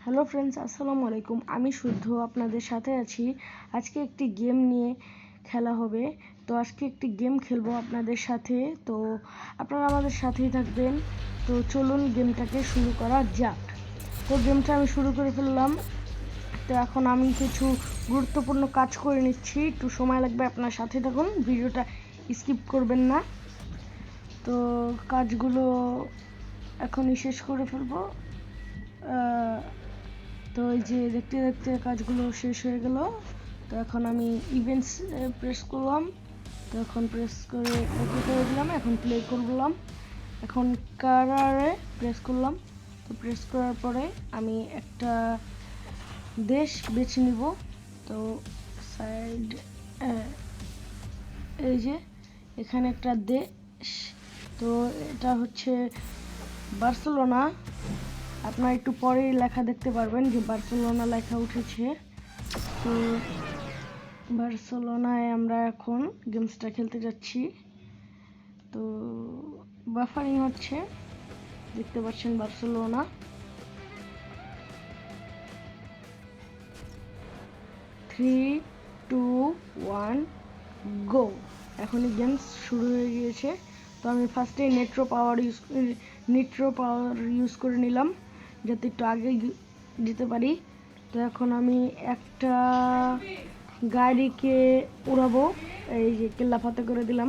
Hello friends, আসসালামু আলাইকুম। আমি শুদ্ধ আপনাদের সাথে আছি। আজকে একটি গেম নিয়ে খেলা হবে। তো আজকে একটি গেম খেলবো আপনাদের সাথে। তো আপনারা আমাদের সাথেই থাকবেন। তো চলুন গেমটাকে শুরু করা যাক। তো গেমটা আমি শুরু করে ফেললাম। তো এখন আমি কিছু গুরুত্বপূর্ণ কাজ করে নিচ্ছি, একটু সময় লাগবে, আপনার সাথে থাকুন, ভিডিওটা স্কিপ করবেন না। তো কাজগুলো এখনই শেষ করে ফেলবো। তো এই যে দেখতে দেখতে কাজগুলো শেষ হয়ে গেল। তো এখন আমি ইভেন্টস প্রেস করলাম। তো এখন প্রেস করে ওকে করে দিলাম। এখন প্লে করলাম। এখন কারারে প্রেস করলাম। তো প্রেস করার পরে আমি একটা দেশ বেছে নিব। তো সাইড এই যে এখানে একটা দেশ, তো এটা হচ্ছে বার্সেলোনা। আপনারা একটু পরেই লেখা দেখতে পারবেন যে বার্সেলোনা লেখা উঠেছে। তো বার্সেলোনায় আমরা এখন গেমসটা খেলতে যাচ্ছি। তো বাফারিং হচ্ছে, দেখতে পাচ্ছেন Barcelona. Three two one go. এখনই গেমস শুরু হয়ে গিয়েছে। তো আমি ফার্স্টে নিট্রো পাওয়ার ইউজ করে নিলাম, যাতে একটু আগে যেতে পারি। তো এখন আমি একটা গাড়িকে উড়াবো, এই যে কেল্লাফাতে করে দিলাম।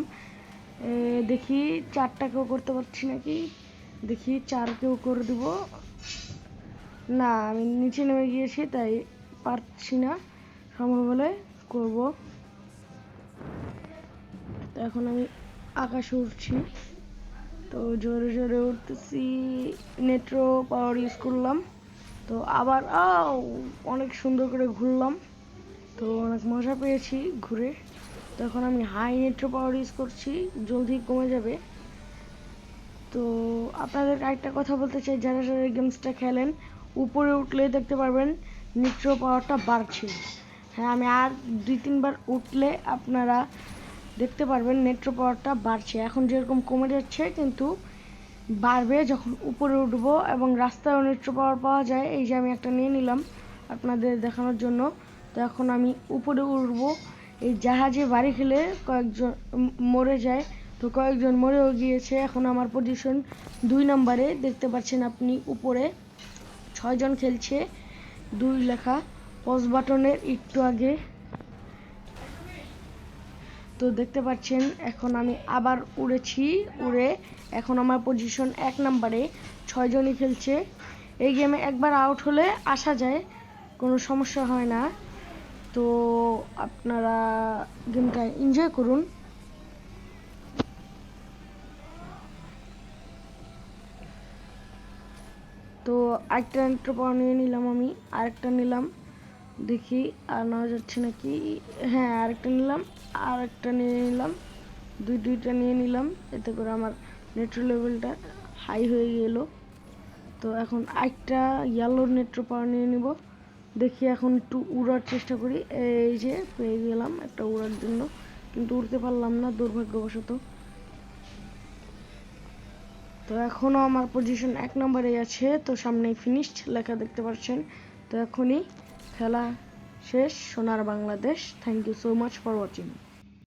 দেখি 4টাকেও করতে পারছি নাকি, দেখি 4কেও করে দিব। না, আমি নিচে নেমে গিয়েছি তাই পারছি না, সম্ভব হলে করব। তো এখন আমি আকাশে উঠছি। তো জোরে জোরে উঠতেছি, নিট্রো পাওয়ার ইউজ করলাম। তো আবার অনেক সুন্দর করে ঘুরলাম। তো অনেক মজা পেয়েছি ঘুরে। তো এখন আমি হাই নিট্রো পাওয়ার ইউজ করছি, জলদি কমে যাবে। তো আপনাদের আরেকটা কথা বলতে চাই, যারা যারা গেমসটা খেলেন, উপরে উঠলে দেখতে পারবেন নিট্রো পাওয়ারটা বাড়ছে। হ্যাঁ, আমি আর 2-3 বার উঠলে আপনারা দেখতে পারবেন নিট্রো পাওয়ারটা বাড়ছে। এখন যেরকম কমে যাচ্ছে, কিন্তু বাড়বে যখন উপরে উঠবো। এবং রাস্তায় নিট্রো পাওয়ার পাওয়া যায়। এই যে আমি একটা নিয়ে নিলাম আপনাদের দেখানোর জন্য। তো এখন আমি উপরে উঠবো। এই জাহাজে বাড়ি খেলে কয়েকজন মরে যায়, তো কয়েকজন মরেও গিয়েছে। এখন আমার পজিশন 2 নম্বরে, দেখতে পাচ্ছেন আপনি উপরে 6 জন খেলছে। 2 লেখা পজ বাটনের একটু আগে। তো দেখতে পাচ্ছেন এখন আমি আবার উড়েছি, উড়ে এখন আমার পজিশন 1 নম্বরে, 6 জনই খেলছে। এই গেমে একবার আউট হলে আসা যায়, কোনো সমস্যা হয় না। তো আপনারা গেমটা এনজয় করুন। তো আরেকটা নিট্রো পাওয়ার নিয়ে নিলাম, আমি আরেকটা নিলাম, দেখি আর নেওয়া যাচ্ছে নাকি। হ্যাঁ, আরেকটা নিলাম, আরেকটা নিয়ে নিলাম, দুইটা নিয়ে নিলাম। এতে করে আমার নিট্রো লেভেলটা হাই হয়ে গেল। তো এখন আরেকটা ইয়েলো নিট্রো পাওয়ার নিয়ে নিব। দেখি এখন একটু উড়ার চেষ্টা করি। এই যে পেয়ে গেলাম একটা উড়ার জন্য, কিন্তু উড়তে পারলাম না দুর্ভাগ্যবশত। তো এখনও আমার পজিশন 1 নম্বরে আছে। তো সামনে ফিনিশড লেখা দেখতে পাচ্ছেন। তো এখনই খেলা শেষ। সোনার Bangladesh. Thank you so much for watching.